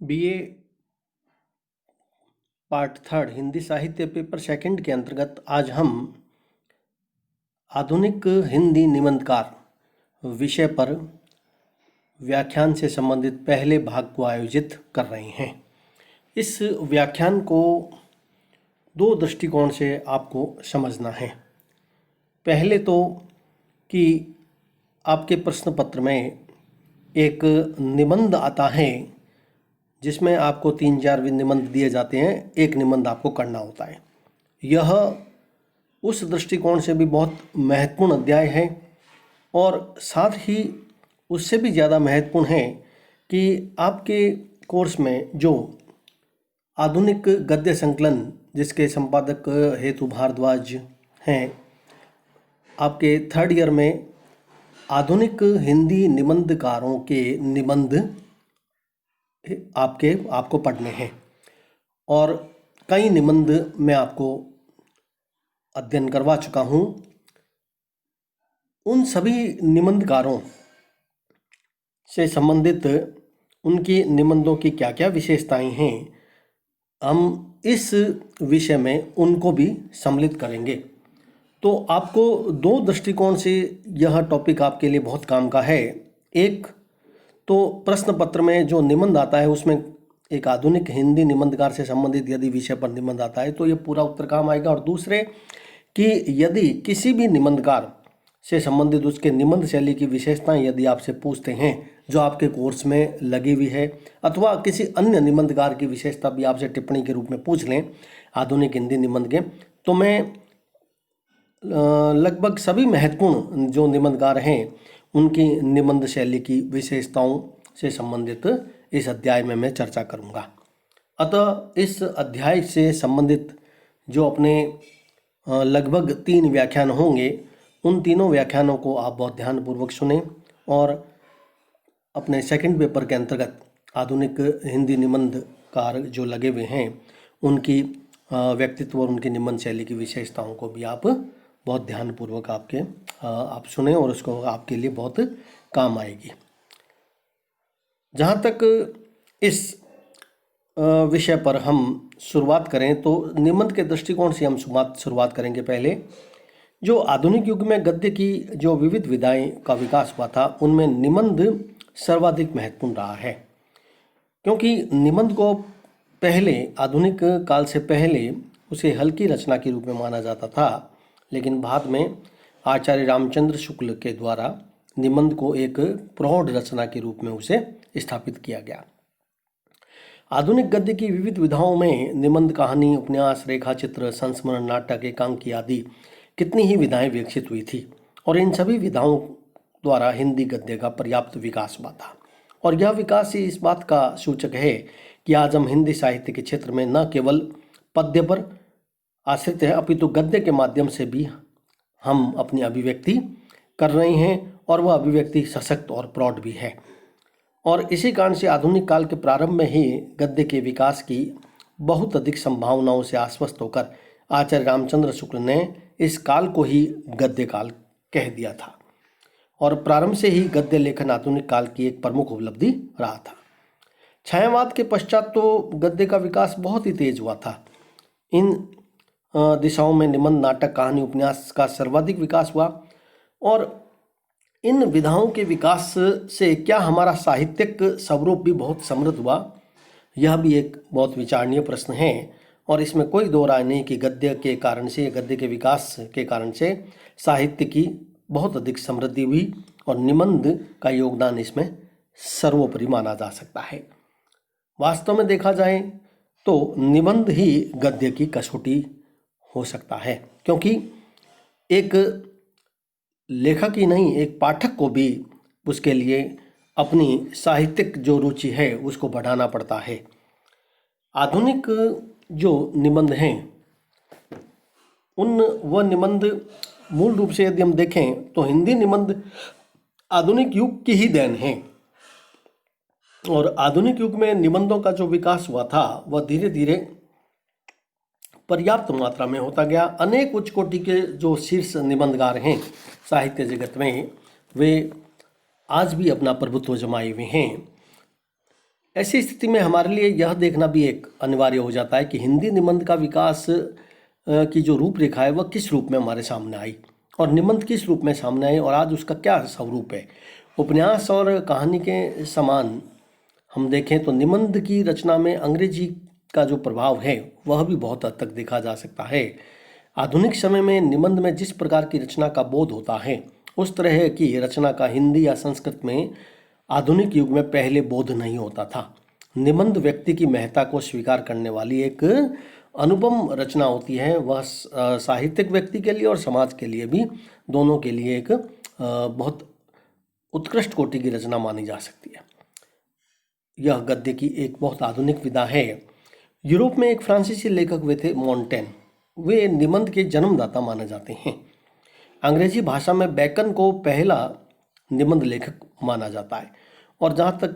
BA part third Hindi साहित्य paper second के अंतर्गत आज हम आधुनिक हिंदी निबंधकार विषय पर व्याख्यान से संबंधित पहले भाग को आयोजित कर रहे हैं। इस व्याख्यान को दो दृष्टिकोण से आपको समझना है। पहले तो कि आपके प्रश्न पत्र में एक निबंध आता है जिसमें आपको 3-4 निबंध दिए जाते हैं, एक निबंध आपको करना होता है। यह उस दृष्टिकोण से भी बहुत महत्वपूर्ण अध्याय है और साथ ही उससे भी ज़्यादा महत्वपूर्ण है कि आपके कोर्स में जो आधुनिक गद्य संकलन जिसके संपादक हेतु भारद्वाज हैं, आपके थर्ड ईयर में आधुनिक हिंदी निबंधकारों के निबंध आपको पढ़ने हैं और कई निबंध मैं आपको अध्ययन करवा चुका हूँ। उन सभी निबंधकारों से संबंधित उनकी निबंधों की क्या क्या विशेषताएं हैं, हम इस विषय में उनको भी सम्मिलित करेंगे। तो आपको दो दृष्टिकोण से यह टॉपिक आपके लिए बहुत काम का है। एक तो प्रश्न पत्र में जो निबंध आता है उसमें एक आधुनिक हिंदी निबंधकार से संबंधित यदि विषय पर निबंध आता है तो ये पूरा उत्तर काम आएगा। और दूसरे कि यदि किसी भी निबंधकार से संबंधित उसके निबंध शैली की विशेषताएं यदि आपसे पूछते हैं जो आपके कोर्स में लगी हुई है, अथवा किसी अन्य निबंधकार की विशेषता भी आपसे टिप्पणी के रूप में पूछ लें आधुनिक हिंदी निबंध के, तो मैं लगभग सभी महत्वपूर्ण जो निबंधकार हैं उनकी निबंध शैली की विशेषताओं से संबंधित इस अध्याय में मैं चर्चा करूंगा। अतः इस अध्याय से संबंधित जो अपने लगभग 3 व्याख्यान होंगे, उन तीनों व्याख्यानों को आप बहुत ध्यानपूर्वक सुनें और अपने सेकंड पेपर के अंतर्गत आधुनिक हिंदी निबंधकार जो लगे हुए हैं उनकी व्यक्तित्व और उनकी निबंध शैली की विशेषताओं को भी आप बहुत ध्यानपूर्वक आप सुने और उसको आपके लिए बहुत काम आएगी। जहाँ तक इस विषय पर हम शुरुआत करें तो निबंध के दृष्टिकोण से हम शुरुआत करेंगे। पहले जो आधुनिक युग में गद्य की जो विविध विधाएं का विकास हुआ था उनमें निबंध सर्वाधिक महत्वपूर्ण रहा है, क्योंकि निबंध को पहले आधुनिक काल से पहले उसे हल्की रचना के रूप में माना जाता था, लेकिन बाद में आचार्य रामचंद्र शुक्ल के द्वारा निबंध को एक प्रौढ़ रचना के रूप में उसे स्थापित किया गया। आधुनिक गद्य की विविध विधाओं में निबंध, कहानी, उपन्यास, रेखाचित्र, संस्मरण, नाटक, एकांकी आदि कितनी ही विधाएं विकसित हुई थी और इन सभी विधाओं द्वारा हिंदी गद्य का पर्याप्त विकास हुआ था। और यह विकास ही इस बात का सूचक है कि आज हम हिंदी साहित्य के क्षेत्र में न केवल पद्य पर आश्रित हैं अपितु गद्य के माध्यम से भी हम अपनी अभिव्यक्ति कर रहे हैं और वह अभिव्यक्ति सशक्त और प्रौढ़ भी है। और इसी कारण से आधुनिक काल के प्रारंभ में ही गद्य के विकास की बहुत अधिक संभावनाओं से आश्वस्त होकर आचार्य रामचंद्र शुक्ल ने इस काल को ही गद्य काल कह दिया था और प्रारंभ से ही गद्य लेखन आधुनिक काल की एक प्रमुख उपलब्धि रहा था। छायावाद के पश्चात तो गद्य का विकास बहुत ही तेज हुआ था। इन दिशाओं में निबंध, नाटक, कहानी, उपन्यास का सर्वाधिक विकास हुआ और इन विधाओं के विकास से क्या हमारा साहित्यिक स्वरूप भी बहुत समृद्ध हुआ, यह भी एक बहुत विचारणीय प्रश्न है। और इसमें कोई दो राय नहीं कि गद्य के कारण से, गद्य के विकास के कारण से साहित्य की बहुत अधिक समृद्धि हुई और निबंध का योगदान इसमें सर्वोपरि माना जा सकता है। वास्तव में देखा जाए तो निबंध ही गद्य की कसौटी हो सकता है, क्योंकि एक लेखक ही नहीं, एक पाठक को भी उसके लिए अपनी साहित्यिक जो रुचि है उसको बढ़ाना पड़ता है। आधुनिक जो निबंध हैं वह निबंध मूल रूप से यदि हम देखें तो हिंदी निबंध आधुनिक युग की ही देन है और आधुनिक युग में निबंधों का जो विकास हुआ था वह धीरे धीरे पर्याप्त मात्रा में होता गया। अनेक उच्च कोटि के जो शीर्ष निबंधकार हैं साहित्य जगत में, वे आज भी अपना प्रभुत्व जमाए हुए हैं। ऐसी स्थिति में हमारे लिए यह देखना भी एक अनिवार्य हो जाता है कि हिंदी निबंध का विकास की जो रूपरेखा है वह किस रूप में हमारे सामने आई और निबंध किस रूप में सामने आई और आज उसका क्या स्वरूप है। उपन्यास और कहानी के समान हम देखें तो निबंध की रचना में अंग्रेजी का जो प्रभाव है वह भी बहुत हद तक देखा जा सकता है। आधुनिक समय में निबंध में जिस प्रकार की रचना का बोध होता है उस तरह की रचना का हिंदी या संस्कृत में आधुनिक युग में पहले बोध नहीं होता था। निबंध व्यक्ति की महत्ता को स्वीकार करने वाली एक अनुपम रचना होती है। वह साहित्यिक व्यक्ति के लिए और समाज के लिए भी, दोनों के लिए एक बहुत उत्कृष्ट कोटि की रचना मानी जा सकती है। यह गद्य की एक बहुत आधुनिक विधा है। यूरोप में एक फ्रांसीसी लेखक हुए थे मोंटेन, वे निबंध के जन्मदाता माने जाते हैं। अंग्रेजी भाषा में बैकन को पहला निबंध लेखक माना जाता है और जहाँ तक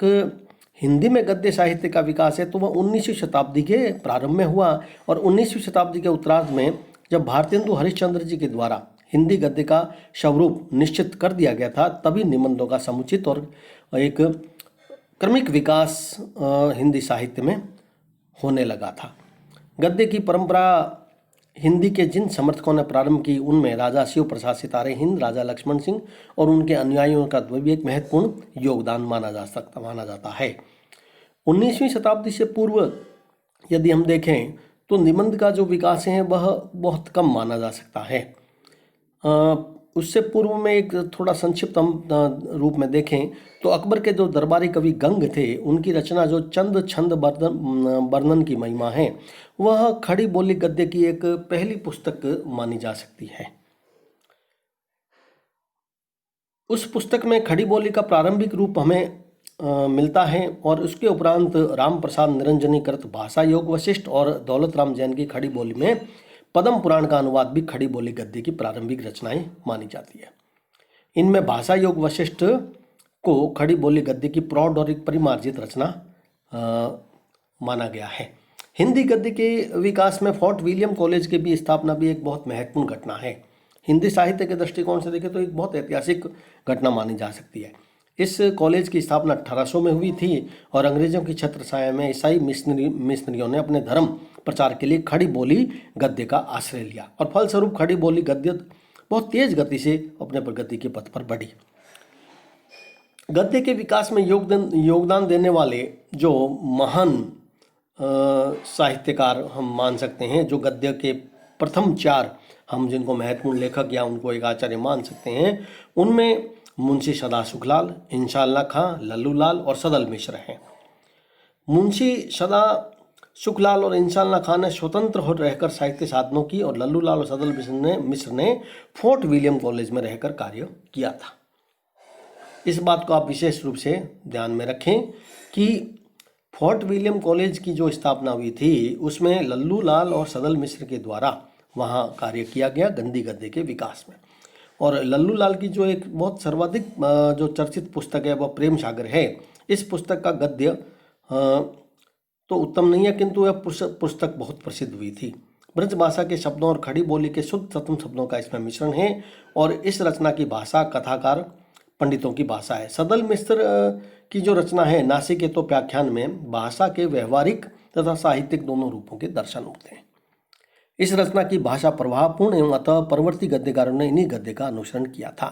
हिंदी में गद्य साहित्य का विकास है तो वह 19वीं शताब्दी के प्रारंभ में हुआ और 19वीं शताब्दी के उत्तरार्ध में जब भारतेंदु हरिश्चंद्र जी के द्वारा हिंदी गद्य का स्वरूप निश्चित कर दिया गया था तभी निबंधों का समुचित और एक क्रमिक विकास हिंदी साहित्य में होने लगा था। गद्य की परंपरा हिंदी के जिन समर्थकों ने प्रारंभ की उनमें राजा शिव प्रसाद सितारे हिंद, राजा लक्ष्मण सिंह और उनके अनुयायियों का भी एक महत्वपूर्ण योगदान माना जाता है। 19वीं शताब्दी से पूर्व यदि हम देखें तो निबंध का जो विकास है वह बहुत कम माना जा सकता है। उससे पूर्व में एक थोड़ा संक्षिप्त हम रूप में देखें तो अकबर के जो दरबारी कवि गंग थे उनकी रचना जो चंद छंद वर्णन की महिमा है वह खड़ी बोली गद्य की एक पहली पुस्तक मानी जा सकती है। उस पुस्तक में खड़ी बोली का प्रारंभिक रूप हमें मिलता है और उसके उपरांत राम प्रसाद निरंजनीकृत भाषा योग वशिष्ठ और दौलत राम जैन की खड़ी बोली में पद्म पुराण का अनुवाद भी खड़ी बोली गद्य की प्रारंभिक रचनाएं मानी जाती है। इनमें भाषा योग वशिष्ठ को खड़ी बोली गद्य की प्रौढ़ और एक परिमार्जित रचना माना गया है। हिंदी गद्य के विकास में फोर्ट विलियम कॉलेज की भी स्थापना भी एक बहुत महत्वपूर्ण घटना है। हिंदी साहित्य के दृष्टिकोण से देखें तो एक बहुत ऐतिहासिक घटना मानी जा सकती है। इस कॉलेज की स्थापना 1800 में हुई थी और अंग्रेजों की छत्रछाया में ईसाई मिशनरियों ने अपने धर्म प्रचार के लिए खड़ी बोली गद्य का आश्रय लिया और फलस्वरूप खड़ी बोली गद्य बहुत तेज गति से अपने प्रगति के पथ पर बढ़ी। गद्य के विकास में योगदान देने वाले जो महान साहित्यकार हम मान सकते हैं, जो गद्य के प्रथम 4 हम जिनको महत्वपूर्ण लेखक या उनको एक आचार्य मान सकते हैं, उनमें मुंशी सदा सुखलाल, इंशाअल्लाह खां, लल्लू लाल और सदल मिश्र हैं। मुंशी सदा सुखलाल और इंशाअल्लाह खां ने स्वतंत्र हो रहकर साहित्य साधनों की और लल्लू लाल और सदल मिश्र ने फोर्ट विलियम कॉलेज में रहकर कार्य किया था। इस बात को आप विशेष रूप से ध्यान में रखें कि फोर्ट विलियम कॉलेज की जो स्थापना हुई थी उसमें लल्लू लाल और सदल मिश्र के द्वारा वहाँ कार्य किया गया गंदी गद्य के विकास में। और लल्लू लाल की जो एक बहुत सर्वाधिक जो चर्चित पुस्तक है वह प्रेम सागर है। इस पुस्तक का गद्य तो उत्तम नहीं है किंतु यह पुस्तक बहुत प्रसिद्ध हुई थी। ब्रज भाषा के शब्दों और खड़ी बोली के शुद्ध सतम शब्दों का इसमें मिश्रण है और इस रचना की भाषा कथाकार पंडितों की भाषा है। सदल मिश्र की जो रचना है नासिकेतोपाख्यान में भाषा के व्यवहारिक तथा साहित्यिक दोनों रूपों के दर्शन होते हैं। इस रचना की भाषा प्रभावपूर्ण एवं अतः परवर्ती गद्यकारों ने इन्हीं गद्य का अनुसरण किया था।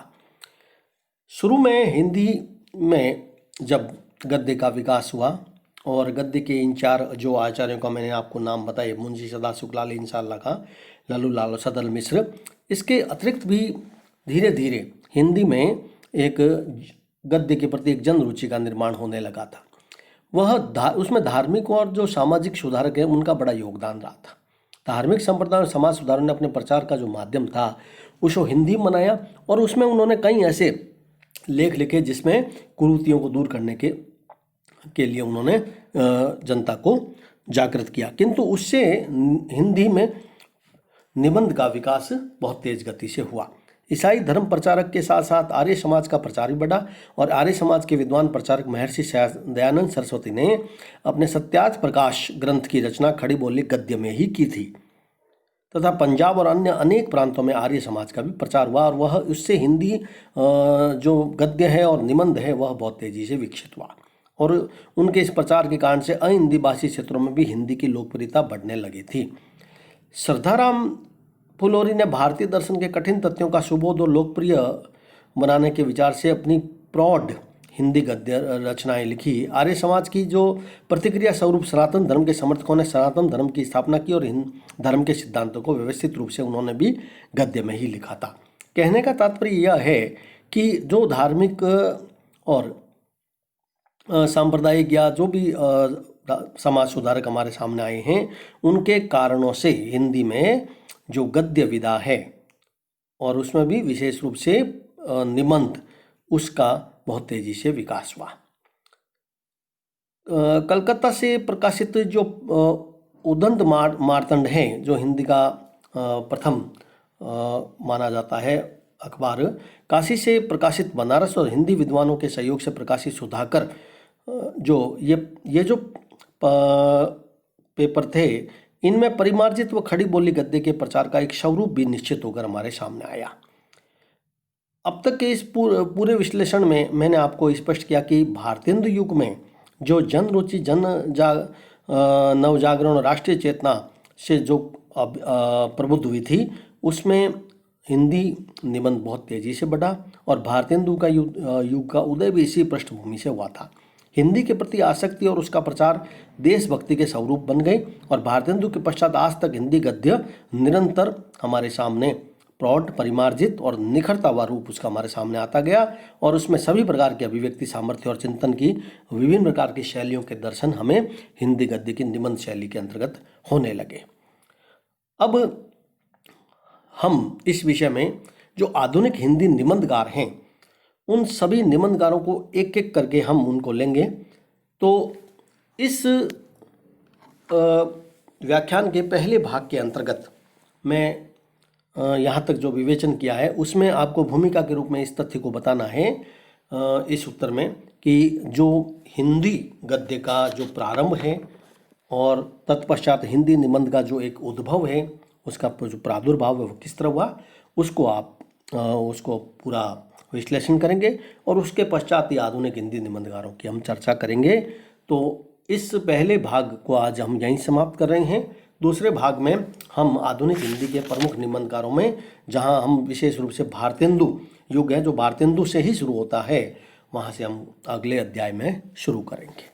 शुरू में हिंदी में जब गद्य का विकास हुआ और गद्य के इन 4 जो आचार्यों का मैंने आपको नाम बताए, मुंशी सदा सुखलाल, इंशाअल्लाह खां, लल्लू लाल और सदल मिश्र, इसके अतिरिक्त भी धीरे धीरे हिंदी में एक गद्य के प्रति एक जन रुचि का निर्माण होने लगा था। उसमें धार्मिक और जो सामाजिक सुधारक है उनका बड़ा योगदान रहा था। धार्मिक संप्रदाय और समाज सुधारण ने अपने प्रचार का जो माध्यम था उसको हिंदी में बनाया और उसमें उन्होंने कई ऐसे लेख लिखे जिसमें कुरीतियों को दूर करने के लिए उन्होंने जनता को जागृत किया। किंतु उससे हिंदी में निबंध का विकास बहुत तेज गति से हुआ। ईसाई धर्म प्रचारक के साथ साथ आर्य समाज का प्रचार भी बढ़ा और आर्य समाज के विद्वान प्रचारक महर्षि दयानंद सरस्वती ने अपने सत्यार्थ प्रकाश ग्रंथ की रचना खड़ी बोली गद्य में ही की थी तथा पंजाब और अन्य अनेक प्रांतों में आर्य समाज का भी प्रचार हुआ और वह उससे हिंदी जो गद्य है और निबंध है वह बहुत तेजी से विकसित हुआ। और उनके इस प्रचार के कारण से अहिंदी भाषी क्षेत्रों में भी हिंदी की लोकप्रियता बढ़ने लगी थी। श्रद्धाराम फुलोरी ने भारतीय दर्शन के कठिन तथ्यों का सुबोध और लोकप्रिय बनाने के विचार से अपनी प्रौढ़ हिंदी गद्य रचनाएं लिखी। आर्य समाज की जो प्रतिक्रिया स्वरूप सनातन धर्म के समर्थकों ने सनातन धर्म की स्थापना की और हिंदू धर्म के सिद्धांतों को व्यवस्थित रूप से उन्होंने भी गद्य में ही लिखा था। कहने का तात्पर्य यह है कि जो धार्मिक और सांप्रदायिक या जो भी समाज सुधारक हमारे सामने आए हैं, उनके कारणों से हिंदी में जो गद्य विधा है और उसमें भी विशेष रूप से निबंध, उसका बहुत तेजी से विकास हुआ। कलकत्ता से प्रकाशित जो उदंत मार्तंड है, जो हिंदी का प्रथम माना जाता है अखबार, काशी से प्रकाशित बनारस और हिंदी विद्वानों के सहयोग से प्रकाशित सुधाकर, जो ये जो पेपर थे, इनमें परिमार्जित व खड़ी बोली गद्य के प्रचार का एक स्वरूप भी निश्चित होकर हमारे सामने आया। अब तक के इस पूरे विश्लेषण में मैंने आपको स्पष्ट किया कि भारतेंदु युग में जो जन रुचि, नवजागरण और राष्ट्रीय चेतना से जो प्रबुद्ध हुई थी, उसमें हिंदी निबंध बहुत तेजी से बढ़ा और भारतेंदु का युग का उदय भी इसी पृष्ठभूमि से हुआ था। हिंदी के प्रति आसक्ति और उसका प्रचार देशभक्ति के स्वरूप बन गई और भारतेंदु के पश्चात आज तक हिंदी गद्य निरंतर हमारे सामने प्रौढ़, परिमार्जित और निखरता हुआ रूप उसका हमारे सामने आता गया और उसमें सभी प्रकार की अभिव्यक्ति सामर्थ्य और चिंतन की विभिन्न प्रकार की शैलियों के दर्शन हमें हिंदी गद्य की निबंध शैली के अंतर्गत होने लगे। अब हम इस विषय में जो आधुनिक हिंदी निबंधकार हैं, उन सभी निबंधकारों को एक एक करके हम उनको लेंगे। तो इस व्याख्यान के पहले भाग के अंतर्गत मैं यहाँ तक जो विवेचन किया है, उसमें आपको भूमिका के रूप में इस तथ्य को बताना है इस उत्तर में कि जो हिंदी गद्य का जो प्रारंभ है और तत्पश्चात हिंदी निबंध का जो एक उद्भव है, उसका जो प्रादुर्भाव है वो किस तरह हुआ, उसको आप उसको पूरा विश्लेषण करेंगे और उसके पश्चात ही आधुनिक हिंदी निबंधकारों की हम चर्चा करेंगे। तो इस पहले भाग को आज हम यहीं समाप्त कर रहे हैं। दूसरे भाग में हम आधुनिक हिंदी के प्रमुख निबंधकारों में, जहां हम विशेष रूप से भारतेंदु युग है, जो भारतेंदु से ही शुरू होता है, वहां से हम अगले अध्याय में शुरू करेंगे।